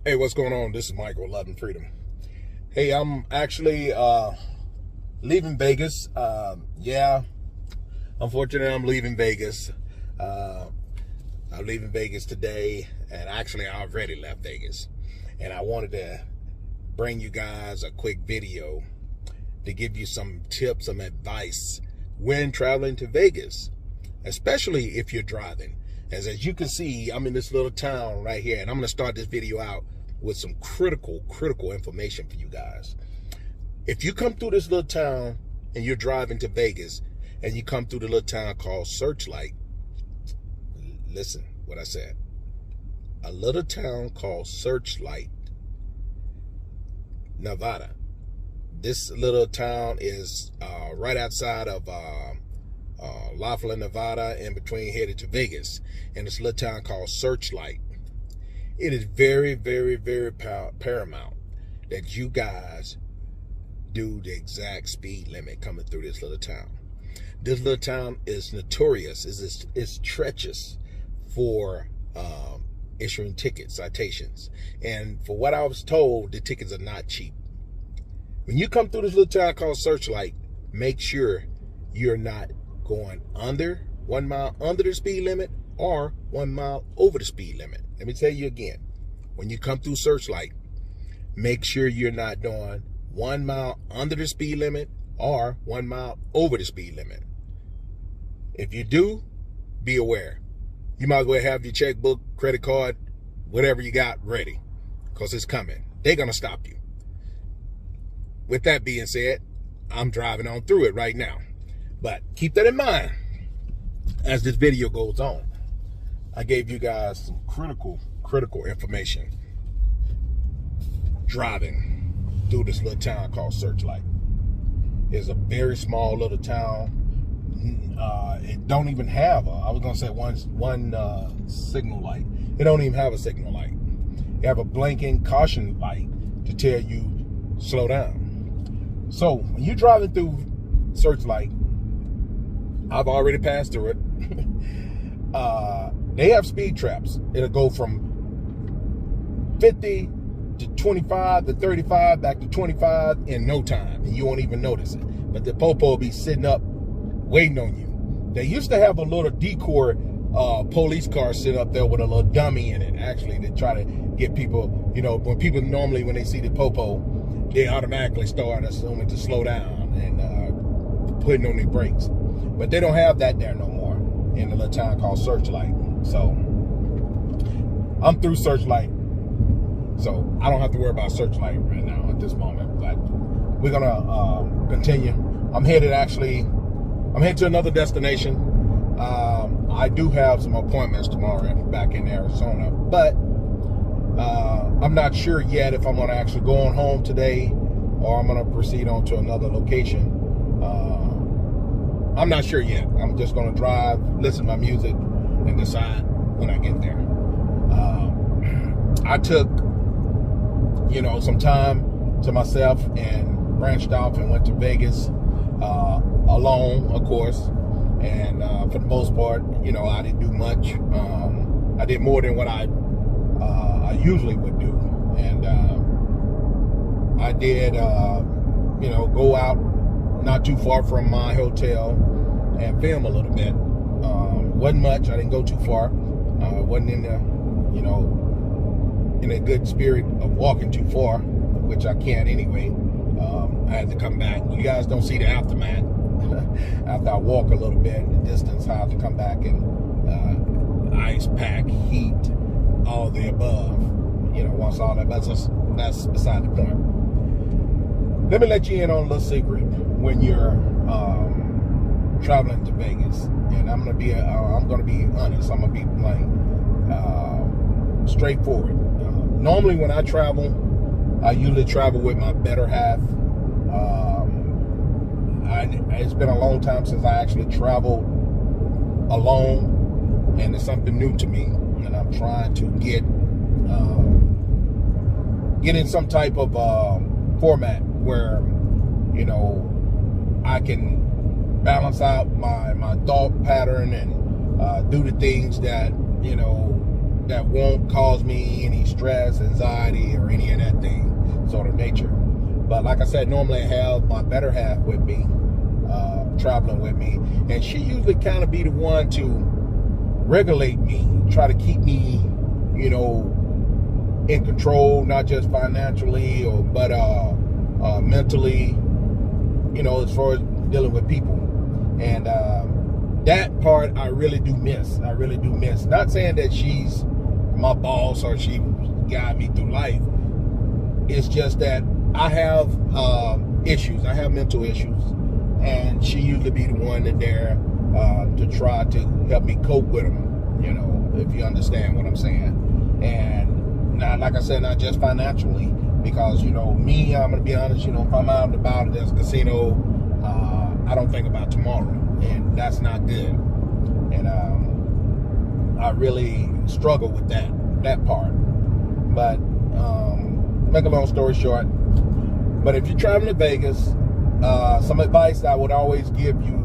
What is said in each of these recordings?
Hey, what's going on? This is Michael, Love and Freedom. Hey, I'm actually leaving Vegas. Yeah, unfortunately, I'm leaving Vegas. Uh, I'm leaving Vegas today, and actually, I already left Vegas. And I wanted to bring you guys a quick video to give you some tips, some advice when traveling to Vegas, especially if you're driving. As you can see, I'm in this little town right here, and I'm going to start this video out with some critical information for you guys. If you come through this little town and you're driving to Vegas, and you come through the little town called Searchlight, listen what I said. A little town called Searchlight, Nevada. This little town is right outside of Laughlin, Nevada, in between headed to Vegas, and this little town called Searchlight. It is very paramount that you guys do the exact speed limit coming through this little town. This little town is notorious, it's treacherous for issuing tickets, citations, and for what I was told, the tickets are not cheap. When you come through this little town called Searchlight, make sure you're not going under 1 mile under the speed limit or 1 mile over the speed limit. Let me tell you again, when you come through Searchlight, make sure you're not doing 1 mile under the speed limit or 1 mile over the speed limit. If you do, be aware. You might as well have your checkbook, credit card, whatever you got ready, because it's coming. They're going to stop you. With that being said, I'm driving on through it right now. But keep that in mind as this video goes on. I gave you guys some critical information driving through this little town called Searchlight. It's a very small little town. It don't even have I was gonna say one signal light. It don't even have a signal light. You have a blinking caution light to tell you slow down. So when you're driving through Searchlight, I've already passed through it. They have speed traps. It'll go from 50 to 25 to 35 back to 25 in no time, and you won't even notice it. But the popo will be sitting up waiting on you. They used to have a little decoy police car sit up there with a little dummy in it, actually, to try to get people, you know, when people normally, when they see the popo, they automatically start assuming to slow down and putting on their brakes. But they don't have that there no more in the little town called Searchlight. So I'm through Searchlight, so I don't have to worry about Searchlight right now at this moment. But we're gonna continue. I'm headed to another destination. I do have some appointments tomorrow back in Arizona, but I'm not sure yet if I'm gonna actually go on home today or I'm gonna proceed on to another location. I'm not sure yet. I'm just gonna drive, listen to my music, and decide when I get there. I took, you know, some time to myself and branched off and went to Vegas alone, of course. And for the most part, you know, I didn't do much. I did more than what I usually would do. And I did, you know, go out not too far from my hotel and film a little bit. Wasn't much. I didn't go too far. Wasn't in the, you know, in a good spirit of walking too far, which I can't anyway. I had to come back. You guys don't see the aftermath. After I walk a little bit in the distance, I have to come back and ice pack, heat, all the above. You know, once all that, that's beside the point. Let me let you in on a little secret when you're traveling to Vegas, and I'm gonna be honest. I'm gonna be blank, straightforward. Normally, when I travel, I usually travel with my better half. It's been a long time since I actually traveled alone, and it's something new to me, and I'm trying to get in some type of format where, you know, I can balance out my thought pattern and do the things that, you know, that won't cause me any stress, anxiety, or any of that thing, sort of nature. But like I said, normally I have my better half with me, traveling with me, and she usually kind of be the one to regulate me, try to keep me, you know, in control, not just financially but mentally, you know, as far as dealing with people. And that part I really do miss. Not saying that she's my boss or she guide me through life. It's just that I have issues. I have mental issues, and she usually be the one that there to try to help me cope with them, you know, if you understand what I'm saying. And not, like I said, not just financially, because, you know, me, I'm going to be honest, you know, if I'm out and about at this casino, I don't think about tomorrow, and that's not good. And I really struggle with that part. But make a long story short, but if you're traveling to Vegas, some advice I would always give you,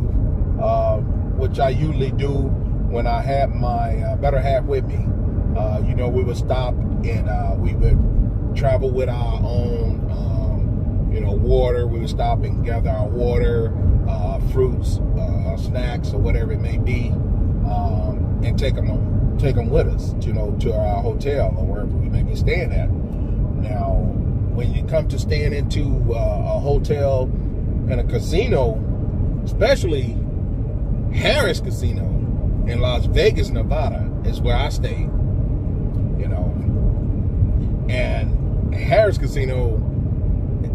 which I usually do when I have my better half with me, you know, we would stop and we would travel with our own, you know, water. We would stop and gather our water, fruits, snacks, or whatever it may be, and take them with us, you know, to our hotel or wherever we may be staying at. Now, when you come to staying into a hotel and a casino, especially Harris Casino in Las Vegas, Nevada, is where I stay, you know. And Harris Casino,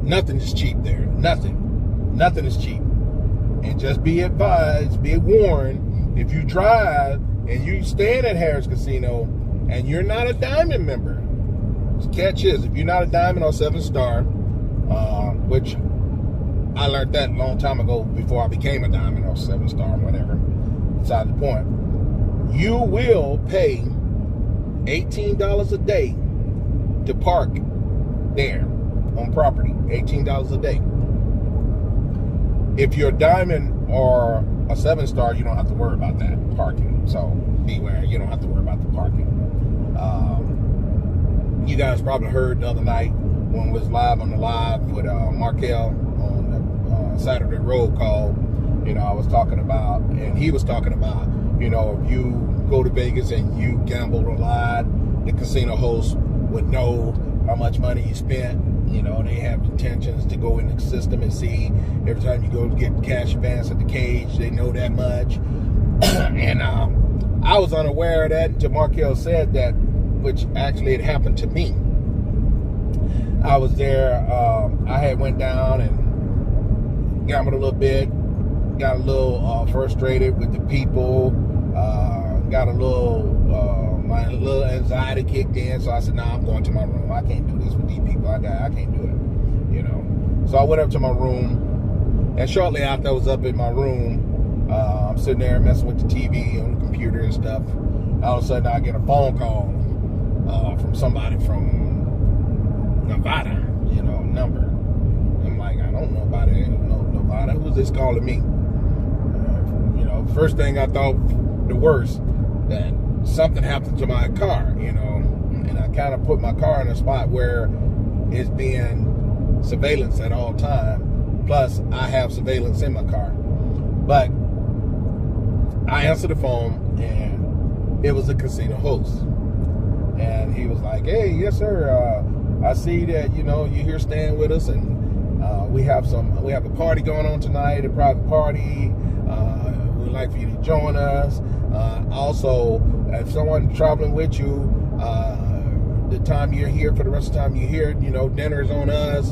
nothing is cheap there. Nothing is cheap. And just be advised, be warned, if you drive and you staying at Harris Casino and you're not a Diamond member, catch is, if you're not a Diamond or 7-star, which I learned that a long time ago before I became a Diamond or 7-star, whatever, beside the point, you will pay $18 a day to park there on property. $18 a day. If you're a Diamond or a 7-star, you don't have to worry about that parking. So beware, you don't have to worry about the parking. You guys probably heard the other night when it was live on the live with Markel on the Saturday Road Call. You know, I was talking about, and he was talking about, you know, if you go to Vegas and you gamble a lot, the casino host would know how much money you spent. You know, they have intentions to go in the system and see every time you go to get cash advance at the cage, they know that much. And I was unaware of that until Markel said that, which actually it happened to me. I was there, I had went down and gambled a little bit, got a little frustrated with the people, got a little, my little anxiety kicked in, so I said, nah, I'm going to my room. I can't do this with these people. I can't do it, you know. So I went up to my room, and shortly after I was up in my room, I'm sitting there messing with the TV on the computer and stuff. All of a sudden, I get a phone call from somebody from Nevada, you know, number. I'm like, I don't know about it. No, Nevada. Who's this calling me? You know, first thing I thought, the worst, that something happened to my car, you know, and I kind of put my car in a spot where it's being surveillance at all time. Plus, I have surveillance in my car. But I answered the phone, and it was a casino host. And he was like, hey, yes, sir. I see that, you know, you're here staying with us, and we have a party going on tonight, a private party. We'd like for you to join us. Also, if someone's traveling with you, the time you're here, for the rest of the time you're here, you know, dinner's on us.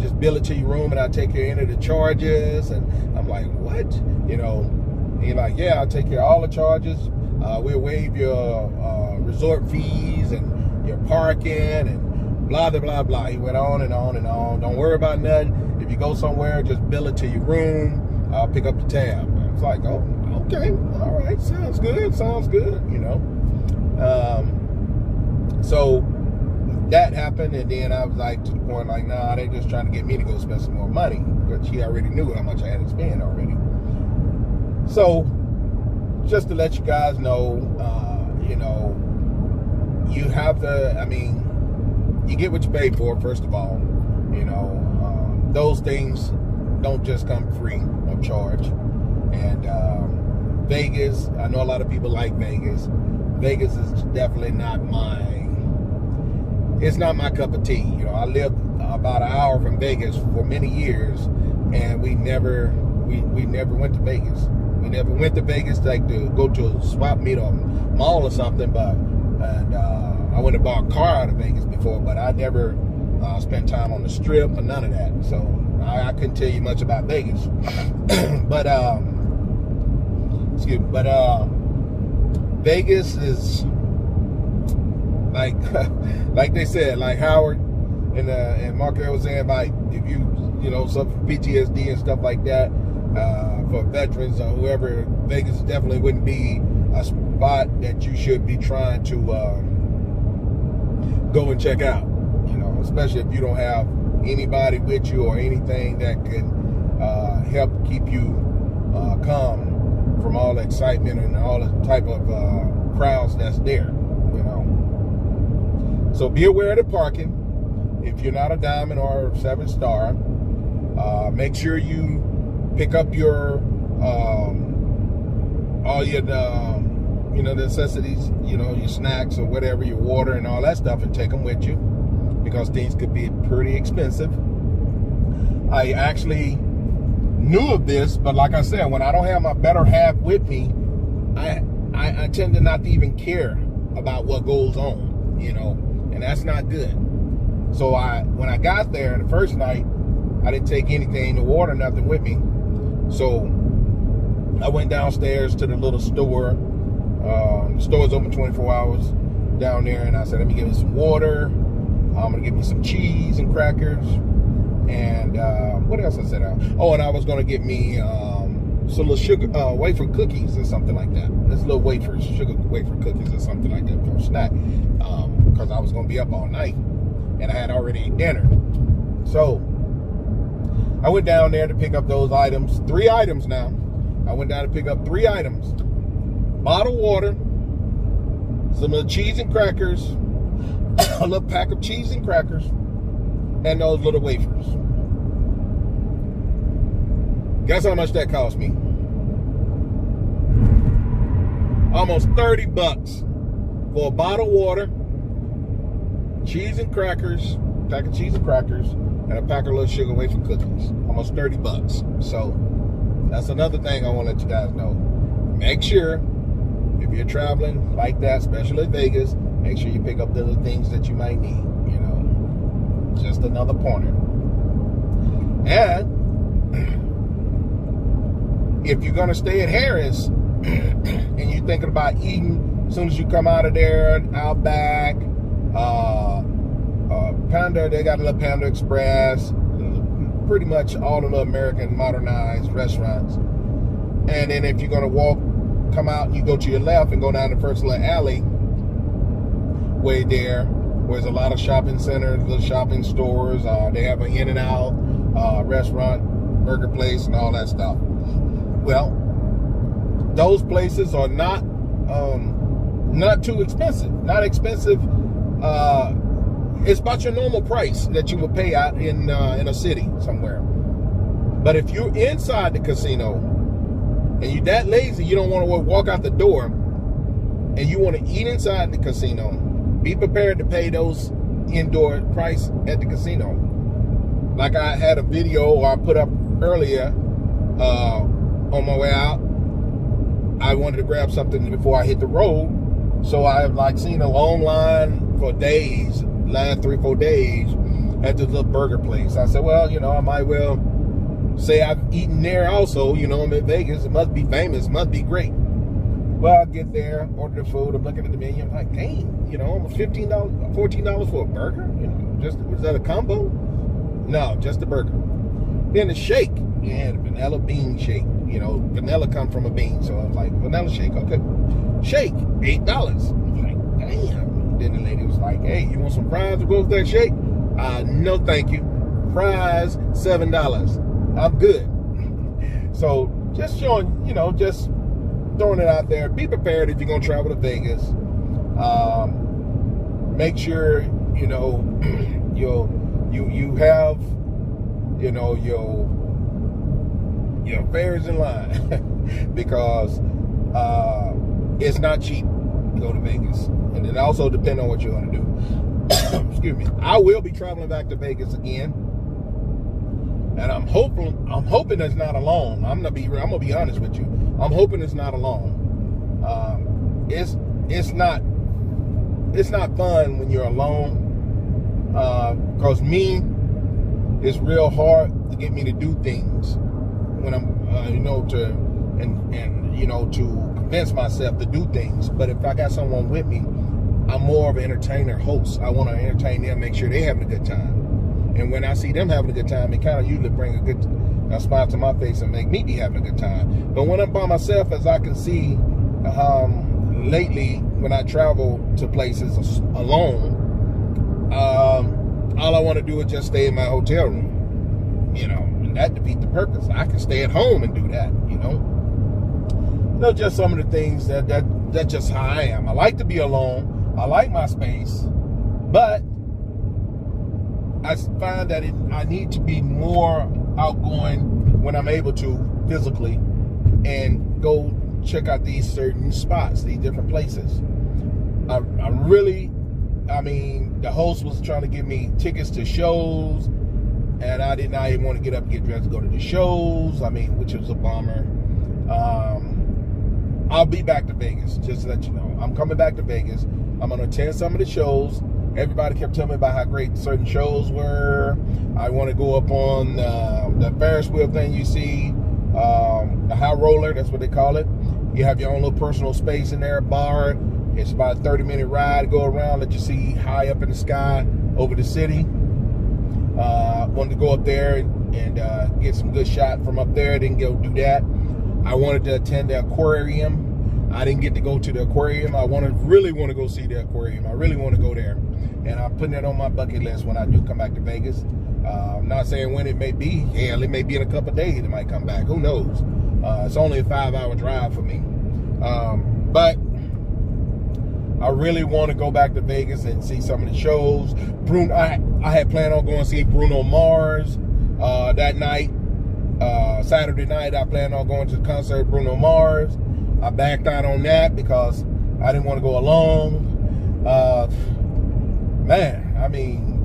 Just bill it to your room, and I'll take care of any of the charges. And I'm like, what? You know, he's like, yeah, I'll take care of all the charges. We'll waive your resort fees and your parking and blah, blah, blah, blah. He went on and on and on. Don't worry about nothing. If you go somewhere, just bill it to your room. I'll pick up the tab. I was like, oh, okay. All right. Sounds good, you know. So that happened, and then I was like, to the point, like, nah, they just trying to get me to go spend some more money, but she already knew how much I had to spend already. So just to let you guys know, you know, have to, I mean, you get what you pay for, first of all. You know, those things don't just come free of charge. And Vegas, I know a lot of people like Vegas. Vegas is definitely not it's not my cup of tea. You know, I lived about an hour from Vegas for many years, and we never went to Vegas. We never went to Vegas like to go to a swap meet or mall or something, and I went and bought a car out of Vegas before, but I never spent time on the Strip or none of that. So I couldn't tell you much about Vegas. But Vegas is like they said, like Howard and Mark was saying, like, if you know, suffer from PTSD and stuff like that, for veterans or whoever, Vegas definitely wouldn't be a spot that you should be trying to go and check out. You know, especially if you don't have anybody with you or anything that can help keep you calm from all the excitement and all the type of crowds that's there. You know, so be aware of the parking. If you're not a Diamond or a 7-star, make sure you pick up your all your you know, necessities, you know, your snacks or whatever, your water and all that stuff, and take them with you, because things could be pretty expensive. I actually knew of this, but like I said, when I don't have my better half with me, I tend to not even care about what goes on, you know, and that's not good. So when I got there the first night, I didn't take anything, the water, nothing with me. So I went downstairs to the little store. The store's open 24 hours down there, and I said, let me get me some water. I'm gonna get me some cheese and crackers, and what else I said? Oh, and I was gonna get me some little sugar wafer cookies or something like that. This little wafers, sugar wafer cookies or something like that for a snack, because I was gonna be up all night, and I had already ate dinner. So I went down there to pick up those items. 3 items now. I went down to pick up 3 items. Bottled water, some of the cheese and crackers, a little pack of cheese and crackers, and those little wafers. Guess how much that cost me? Almost $30 for a bottle of water, cheese and crackers, pack of cheese and crackers, and a pack of little sugar wafer cookies. Almost $30. So that's another thing I want to let you guys know. Make sure, if you're traveling like that, especially Vegas, make sure you pick up the little things that you might need, you know. Just another pointer. And if you're going to stay at Harris and you're thinking about eating as soon as you come out of there, Outback, Panda, they got a little Panda Express, pretty much all of the American modernized restaurants. And then if you're going to come out and you go to your left and go down the first little alley way there, where there's a lot of shopping centers, little shopping stores. They have an In-N-Out restaurant, burger place, and all that stuff. Well, those places are not too expensive. Not expensive. It's about your normal price that you would pay out in a city somewhere. But if you're inside the casino and you're that lazy, you don't want to walk out the door, and you want to eat inside the casino, be prepared to pay those indoor price at the casino. Like I had a video I put up earlier on my way out. I wanted to grab something before I hit the road, so I've seen a long line for days, last 3-4 days, at this little burger place. I said, well, you know, I might well say I've eaten there also. You know, I'm in Vegas. It must be famous. It must be great. Well, I get there, order the food. I'm looking at the menu. I'm like, dang, you know, almost $15, $14 for a burger? You know, was that a combo? No, just the burger. Then the shake. Yeah, the vanilla bean shake. You know, vanilla come from a bean. So I was like, vanilla shake, okay. Shake, $8. I was like, damn. Then the lady was like, hey, you want some fries to go with that shake? No, thank you. Fries, $7. I'm good. So just showing, you know, just throwing it out there. Be prepared if you're going to travel to Vegas. make sure, you know, you have, you know, your fares in line because it's not cheap to go to Vegas, and it also depends on what you're going to do. Excuse me. I will be traveling back to Vegas again, and I'm hoping it's not alone. I'm gonna be honest with you. I'm hoping it's not alone. It's not fun when you're alone. Because it's real hard to get me to do things when I'm, to convince myself to do things. But if I got someone with me, I'm more of an entertainer host. I want to entertain them, make sure they're having a good time. And when I see them having a good time, it kind of usually bring a smile to my face and make me be having a good time. But when I'm by myself, as I can see, lately when I travel to places alone, all I want to do is just stay in my hotel room, you know, and that defeats the purpose. I can stay at home and do that, you know. Those just some of the things that's just how I am. I like to be alone. I like my space, but I find that I need to be more outgoing when I'm able to physically and go check out these certain spots, these different places. The host was trying to give me tickets to shows, and I did not even want to get up and get dressed to go to the shows, which was a bummer. I'll be back to Vegas, just to let you know. I'm coming back to Vegas. I'm going to attend some of the shows. Everybody kept telling me about how great certain shows were. I want to go up on the Ferris wheel thing you see, the high roller, that's what they call it. You have your own little personal space in there, a bar. It's about a 30-minute ride to go around, let you see high up in the sky over the city. Wanted to go up there and get some good shot from up there. Didn't go do that. I wanted to attend the aquarium. I didn't get to go to the aquarium. I really want to go see the aquarium. I really want to go there. And I'm putting that on my bucket list when I do come back to Vegas. I'm not saying when it may be. Hell, it may be in a couple of days it might come back. Who knows? It's only a 5-hour drive for me. But I really want to go back to Vegas and see some of the shows. I had planned on going to see Bruno Mars that night. Saturday night, I planned on going to the concert of Bruno Mars. I backed out on that because I didn't want to go alone.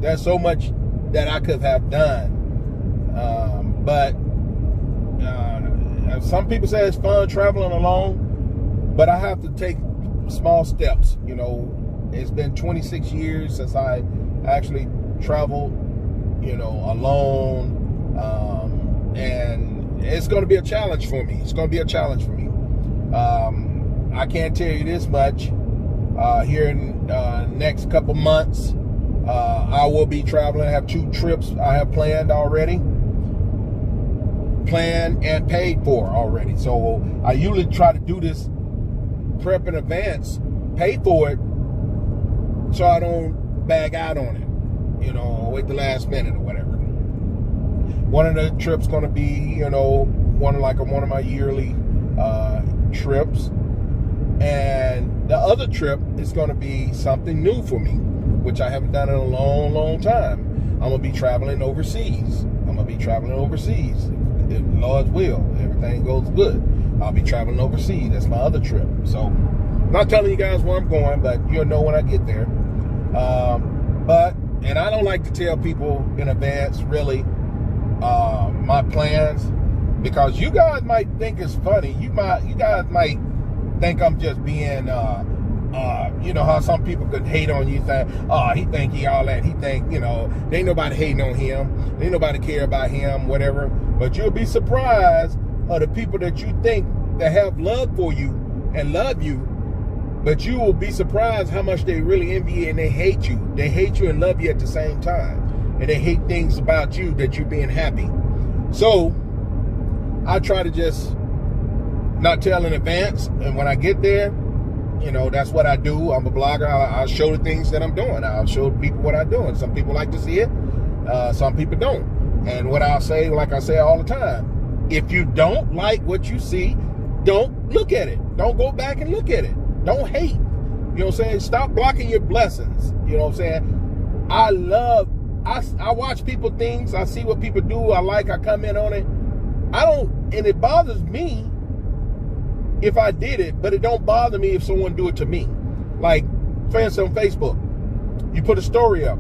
There's so much that I could have done. But some people say it's fun traveling alone, but I have to take small steps. You know, it's been 26 years since I actually traveled, you know, alone. And it's going to be a challenge for me. I can't tell you this much. Here in next couple months, I will be traveling. I have 2 trips I have planned already. Planned and paid for already. So I usually try to do this prep in advance, pay for it, so I don't bag out on it. You know, wait the last minute or whatever. One of the trips going to be, you know, one of my yearly trips, and the other trip is going to be something new for me, which I haven't done in a long time. I'm going to be traveling overseas. If Lord's will, everything goes good, I'll be traveling overseas. That's my other trip. So I'm not telling you guys where I'm going, but you'll know when I get there. And I don't like to tell people in advance really my plans, because you guys might think it's funny. You guys might think I'm just being you know how some people could hate on you, saying, oh, he think he all that. He think, you know, there ain't nobody hating on him. There ain't nobody care about him, whatever. But you'll be surprised of the people that you think that have love for you and love you. But you will be surprised how much they really envy you and they hate you. They hate you and love you at the same time. And they hate things about you that you're being happy. So I try to just not tell in advance. And when I get there, you know, that's what I do. I'm a blogger. I'll show the things that I'm doing. I'll show people what I'm doing. Some people like to see it. Some people don't. And what I'll say, like I say all the time, if you don't like what you see, don't look at it. Don't go back and look at it. Don't hate. You know what I'm saying? Stop blocking your blessings. You know what I'm saying? I watch people things. I see what people do. I comment on it. And it bothers me if I did it, but it don't bother me if someone do it to me. Like, for instance, on Facebook, you put a story up.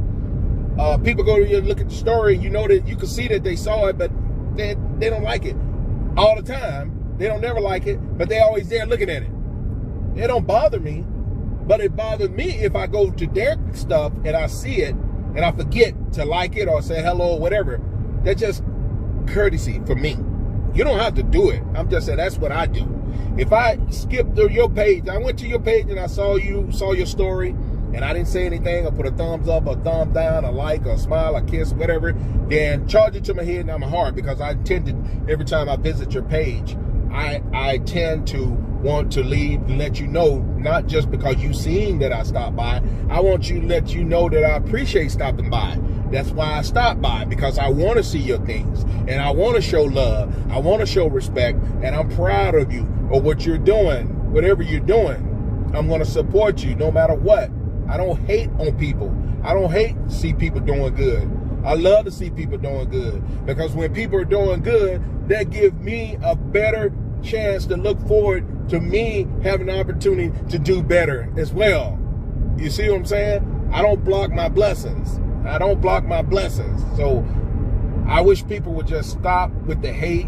People go to you and look at the story. You know that you can see that they saw it, but they don't like it all the time. They don't never like it, but they always there looking at it. It don't bother me, but it bothers me if I go to their stuff and I see it and I forget to like it or say hello or whatever. That's just courtesy for me. You don't have to do it. I'm just saying that's what I do. If I skip through your page, I went to your page and I saw your story, and I didn't say anything or put a thumbs up or thumb down, a like, a smile, a kiss, whatever, then charge it to my head and my heart, because I tend to, every time I visit your page, I tend to want to leave and let you know, not just because you seen that I stopped by. I want to let you know that I appreciate stopping by. That's why I stopped by, because I want to see your things, and I want to show love. I want to show respect, and I'm proud of you or what you're doing, whatever you're doing. I'm going to support you no matter what. I don't hate on people. I don't hate to see people doing good. I love to see people doing good, because when people are doing good, that gives me a better chance to look forward to me having the opportunity to do better as well. You see what I'm saying? I don't block my blessings. I don't block my blessings. So I wish people would just stop with the hate.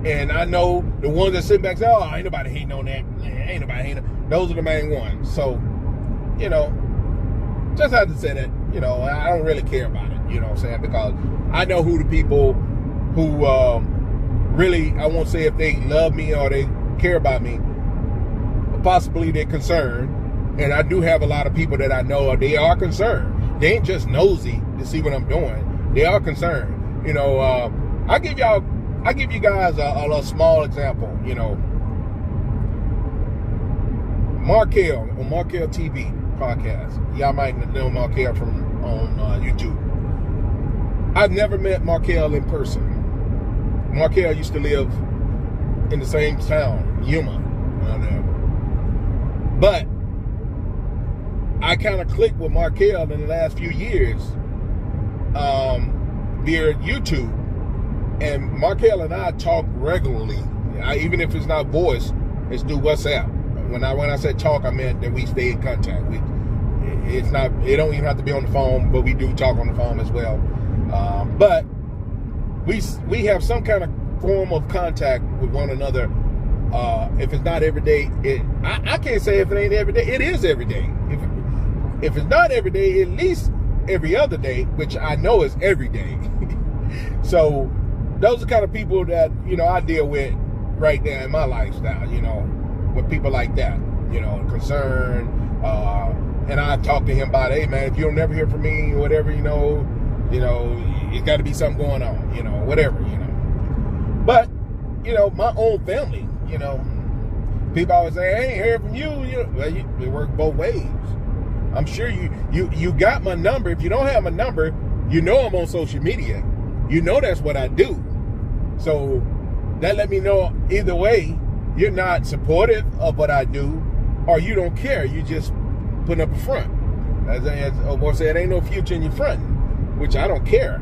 And I know the ones that sit back and say, oh, ain't nobody hating on that. Ain't nobody hating. Those are the main ones. So, you know, just had to say that, you know, I don't really care about it, you know what I'm saying? Because I know who the people who really, I won't say if they love me or they care about me, possibly they're concerned. And I do have a lot of people that I know, they are concerned. They ain't just nosy to see what I'm doing. They are concerned. You know, I give you guys a small example. You know, Markel on Markel TV podcast. Y'all might know Markel from on YouTube. I've never met Markel in person. Markel used to live in the same town, Yuma. But I kind of clicked with Markel in the last few years via YouTube, and Markel and I talk regularly. Even if it's not voice, it's through WhatsApp. When I said talk, I meant that we stay in contact. It don't even have to be on the phone, but we do talk on the phone as well. But we have some kind of form of contact with one another. If it's not every day, I can't say if it ain't every day. It is every day. If it's not every day, at least every other day, which I know is every day. So those are kind of people that, you know, I deal with right now in my lifestyle, you know, with people like that, you know, concerned. And I talk to him about, hey man, if you don't never hear from me or whatever, you know, it's got to be something going on, you know, whatever, you know. But, you know, my own family, you know, people always say, I ain't heard from you. You know, well, it works both ways. I'm sure you got my number. If you don't have my number, you know I'm on social media. You know that's what I do. So that let me know either way, you're not supportive of what I do, or you don't care. You just putting up a front. As Omar said, ain't no future in your front, which I don't care.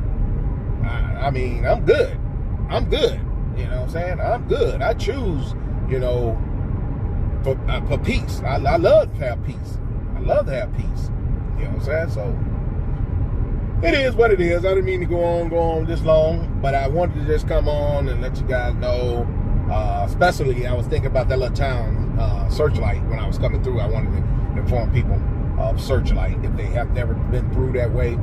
I mean, I'm good. I'm good. You know what I'm saying? I'm good. I choose, you know, for peace. I love to have peace. I love to have peace. You know what I'm saying? So it is what it is. I didn't mean to go on this long, but I wanted to just come on and let you guys know. Especially, I was thinking about that little town, Searchlight, when I was coming through. I wanted to inform people of Searchlight if they have never been through that way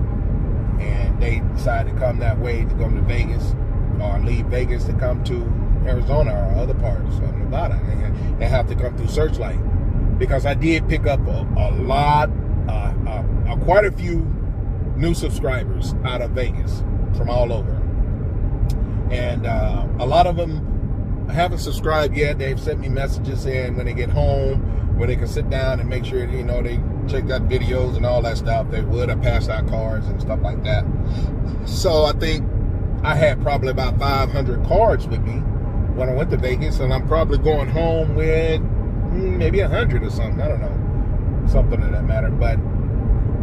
and they decide to come that way to come to Vegas, or leave Vegas to come to Arizona or other parts of Nevada, and they have to come through Searchlight. Because I did pick up a lot, quite a few new subscribers out of Vegas from all over. And a lot of them haven't subscribed yet. They've sent me messages saying when they get home, when they can sit down and make sure, you know, they check out videos and all that stuff, they would have passed out cards and stuff like that. So I think I had probably about 500 cards with me when I went to Vegas, and I'm probably going home with maybe 100 or something. I don't know. something of that matter. But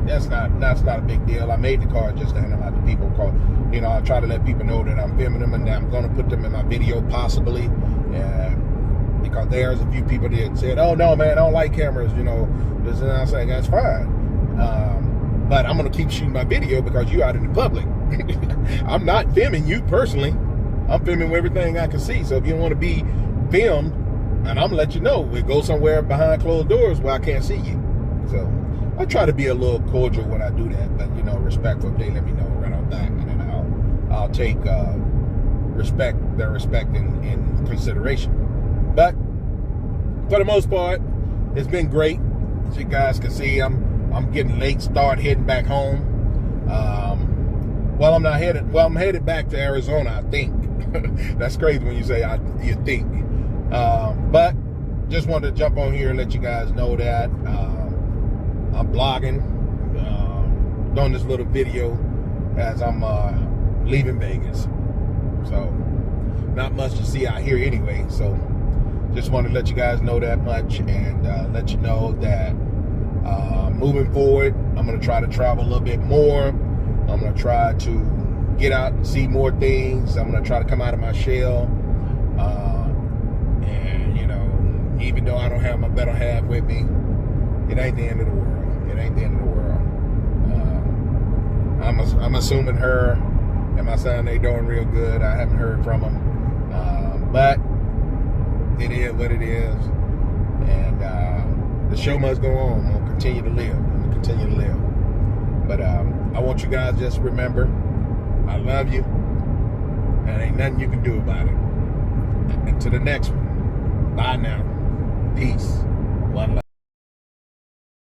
that's not a big deal. I made the card just to hand them out to people. You know, I try to let people know that I'm filming them and that I'm going to put them in my video possibly. Because there's a few people that said, "Oh no, man, I don't like cameras." You know, this and I was like, "That's fine." But I'm going to keep shooting my video because you're out in the public. I'm not filming you personally. I'm filming everything I can see. So if you don't want to be filmed, and I'm going to let you know, we go somewhere behind closed doors where I can't see you. So I try to be a little cordial when I do that, but, you know, respectful. They let me know right on back, and then I'll take their respect in consideration. But for the most part, it's been great. As you guys can see, I'm getting late start heading back home. Well, I'm headed back to Arizona, I think. That's crazy when you say you think. But just wanted to jump on here and let you guys know that I'm blogging, doing this little video as I'm leaving Vegas. So not much to see out here anyway. So just wanted to let you guys know that much, and let you know that moving forward, I'm going to try to travel a little bit more. I'm going to try to get out and see more things. I'm going to try to come out of my shell. And, you know, even though I don't have my better half with me, it ain't the end of the world. It ain't the end of the world. I'm assuming her and my son, they doing real good. I haven't heard from them. But it is what it is. And the show must go on. I'm going to continue to live. I'm going to continue to live. But I want you guys just remember, I love you, and ain't nothing you can do about it. And to the next one. Bye now. Peace. One love.